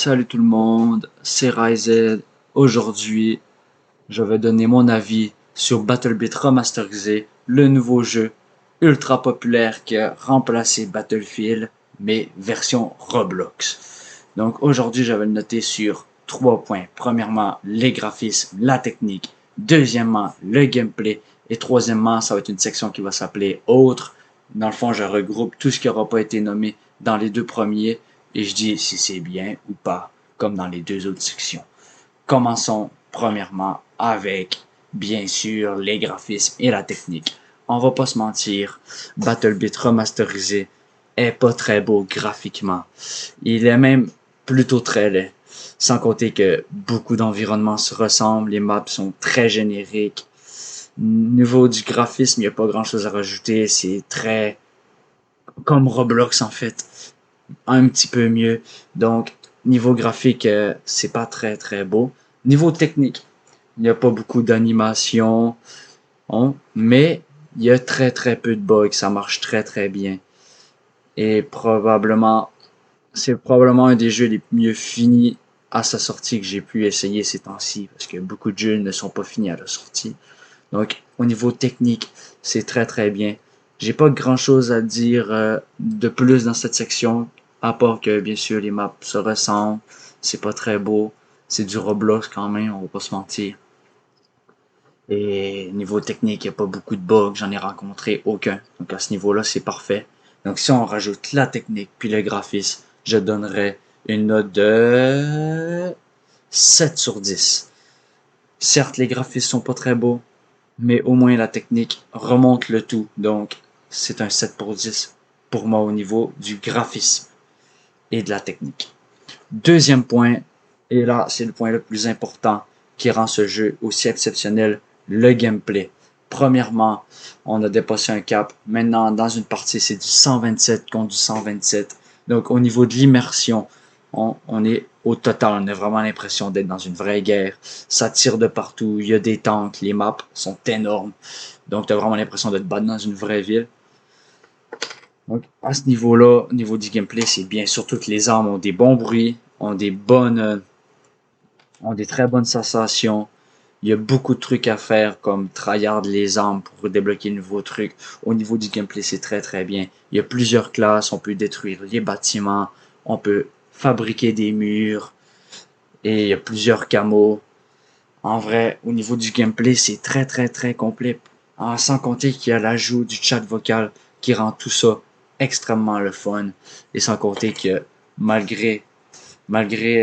Salut tout le monde, c'est Ryzen. Aujourd'hui, je vais donner mon avis sur BattleBit Remasterisé, le nouveau jeu ultra populaire qui a remplacé Battlefield, mais version Roblox. Donc aujourd'hui, je vais le noter sur 3 points. Premièrement, les graphismes, la technique. Deuxièmement, le gameplay. Et troisièmement, ça va être une section qui va s'appeler Autres. Dans le fond, je regroupe tout ce qui n'aura pas été nommé dans les deux premiers et je dis si c'est bien ou pas, comme dans les deux autres sections. Commençons premièrement avec, bien sûr, les graphismes et la technique. On va pas se mentir, BattleBit Remasterisé est pas très beau graphiquement. Il est même plutôt très laid. Sans compter que beaucoup d'environnements se ressemblent, les maps sont très génériques. Niveau du graphisme, il n'y a pas grand chose à rajouter, c'est très comme Roblox en fait, un petit peu mieux. Donc, niveau graphique, c'est pas très très beau. Niveau technique, il n'y a pas beaucoup d'animation, mais il y a très très peu de bugs, ça marche très très bien. Et c'est probablement un des jeux les mieux finis à sa sortie que j'ai pu essayer ces temps-ci, parce que beaucoup de jeux ne sont pas finis à la sortie. Donc, au niveau technique, c'est très très bien. J'ai pas grand chose à dire de plus dans cette section, à part que bien sûr les maps se ressemblent, c'est pas très beau, c'est du Roblox quand même, on va pas se mentir. Et niveau technique, il n'y a pas beaucoup de bugs, j'en ai rencontré aucun. Donc à ce niveau-là, c'est parfait. Donc si on rajoute la technique puis le graphisme, je donnerais une note de 7 sur 10. Certes, les graphismes sont pas très beaux, mais au moins la technique remonte le tout. Donc c'est un 7 pour 10 pour moi au niveau du graphisme et de la technique. Deuxième point, et là c'est le point le plus important qui rend ce jeu aussi exceptionnel, le gameplay. Premièrement, on a dépassé un cap. Maintenant, dans une partie, c'est du 127 contre du 127. Donc, au niveau de l'immersion, on est au total, on a vraiment l'impression d'être dans une vraie guerre. Ça tire de partout, il y a des tanks, les maps sont énormes. Donc, tu as vraiment l'impression de te battre dans une vraie ville. Donc, à ce niveau-là, au niveau du gameplay, c'est bien. Surtout que les armes ont des bons bruits, ont des très bonnes sensations. Il y a beaucoup de trucs à faire, comme tryhard les armes pour débloquer de nouveaux trucs. Au niveau du gameplay, c'est très très bien. Il y a plusieurs classes, on peut détruire les bâtiments, on peut fabriquer des murs, et il y a plusieurs camos. En vrai, au niveau du gameplay, c'est très très très complet. Sans compter qu'il y a l'ajout du chat vocal qui rend tout ça extrêmement le fun. Et sans compter que malgré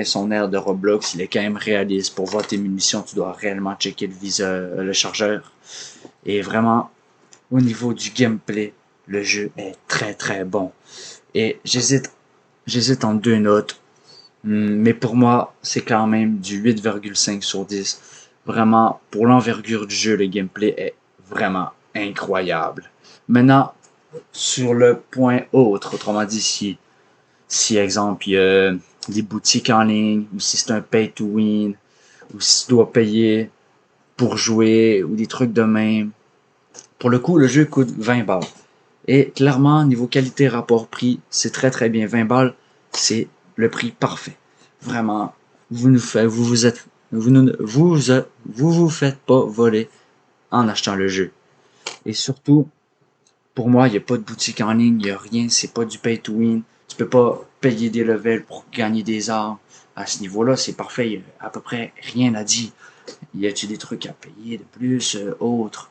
son air de Roblox, il est quand même réaliste. Pour voir tes munitions, tu dois réellement checker le chargeur. Et vraiment, au niveau du gameplay, le jeu est très très bon. Et j'hésite en deux notes. Mais pour moi, c'est quand même du 8,5 sur 10. Vraiment, pour l'envergure du jeu, le gameplay est vraiment incroyable. Maintenant, sur le point autre, autrement dit, si exemple, il y a des boutiques en ligne, ou si c'est un pay to win, ou si tu dois payer pour jouer, ou des trucs de même. Pour le coup, le jeu coûte 20 balles. Et clairement, niveau qualité rapport-prix, c'est très très bien. 20 balles, c'est le prix parfait. Vraiment, vous vous faites pas voler en achetant le jeu. Et surtout, pour moi, il n'y a pas de boutique en ligne, il n'y a rien, c'est pas du pay to win. Tu peux pas payer des levels pour gagner des armes. À ce niveau-là, c'est parfait, il y a à peu près rien à dire. Y a-t-il des trucs à payer de plus, autres?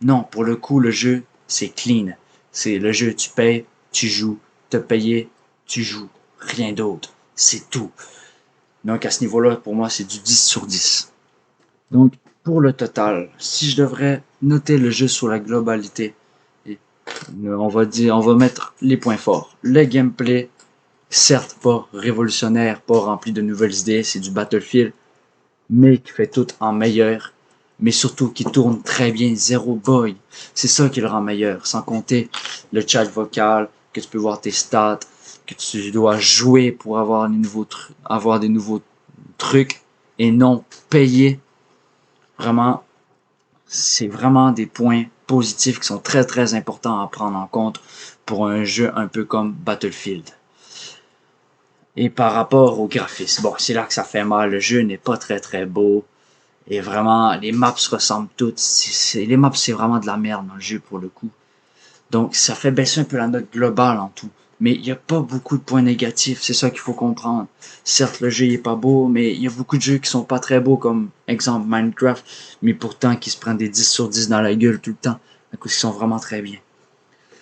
Non, pour le coup, le jeu, c'est clean. C'est le jeu, tu payes, tu joues, te payer, tu joues. Rien d'autre. C'est tout. Donc à ce niveau-là, pour moi, c'est du 10 sur 10. Donc, pour le total, si je devrais noter le jeu sur la globalité, on va mettre les points forts. Le gameplay, certes pas révolutionnaire, pas rempli de nouvelles idées, c'est du Battlefield, mais qui fait tout en meilleur, mais surtout qui tourne très bien, zéro bug. C'est ça qui le rend meilleur, sans compter le chat vocal, que tu peux voir tes stats, que tu dois jouer pour avoir des nouveaux trucs et non payer. Vraiment, c'est vraiment des points positifs qui sont très très importants à prendre en compte pour un jeu un peu comme Battlefield. Et par rapport au graphisme, bon, c'est là que ça fait mal. Le jeu n'est pas très très beau. Et vraiment, les maps se ressemblent toutes. Les maps, c'est vraiment de la merde dans le jeu pour le coup. Donc, ça fait baisser un peu la note globale en tout. Mais il n'y a pas beaucoup de points négatifs, c'est ça qu'il faut comprendre. Certes, le jeu est pas beau, mais il y a beaucoup de jeux qui sont pas très beaux, comme exemple Minecraft, mais pourtant qui se prennent des 10 sur 10 dans la gueule tout le temps, à cause qu'ils sont vraiment très bien.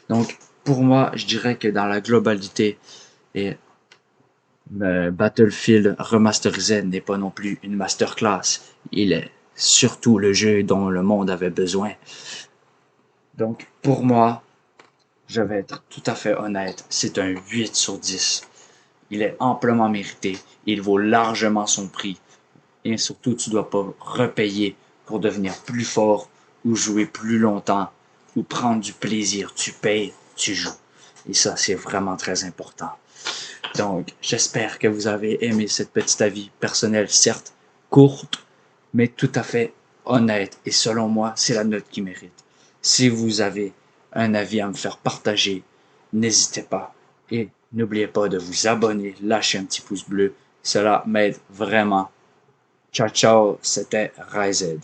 Donc, pour moi, je dirais que dans la globalité, et Battlefield Remasterized n'est pas non plus une masterclass. Il est surtout le jeu dont le monde avait besoin. Donc, pour moi, je vais être tout à fait honnête, c'est un 8 sur 10. Il est amplement mérité, il vaut largement son prix. Et surtout, tu dois pas repayer pour devenir plus fort ou jouer plus longtemps ou prendre du plaisir. Tu payes, tu joues. Et ça, c'est vraiment très important. Donc, j'espère que vous avez aimé cette petite avis personnel, certes courte, mais tout à fait honnête. Et selon moi, c'est la note qui mérite. Si vous avez un avis à me faire partager, n'hésitez pas. Et n'oubliez pas de vous abonner, lâcher un petit pouce bleu. Cela m'aide vraiment. Ciao, ciao, c'était Ryzed.